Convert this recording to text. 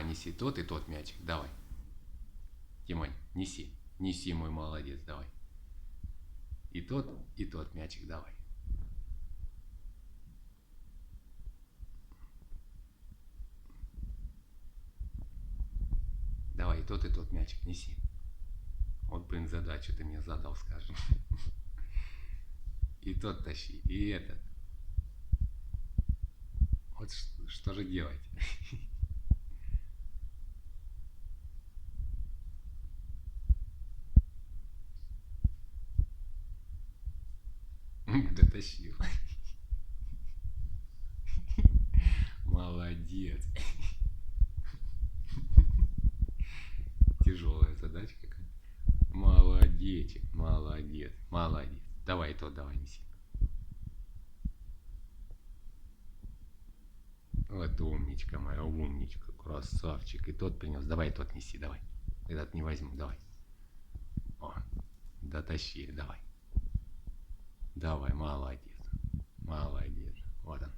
Давай, неси тот и тот мячик, давай. Тимонь, неси. Неси, мой молодец, давай. И тот мячик, давай. Давай, и тот мячик неси. Вот, блин, задачу ты мне задал, скажем. И тот тащи, и этот. Вот что же делать? Дотащил. Молодец. Тяжелая задачка какая. Молодечек, молодец, молодец. Давай тот, давай неси. Вот умничка моя, умничка, красавчик. И тот принес. Давай тот неси, давай. Этот не возьму, давай. О, дотащи, давай. Давай, молодец. Молодец. Вот он.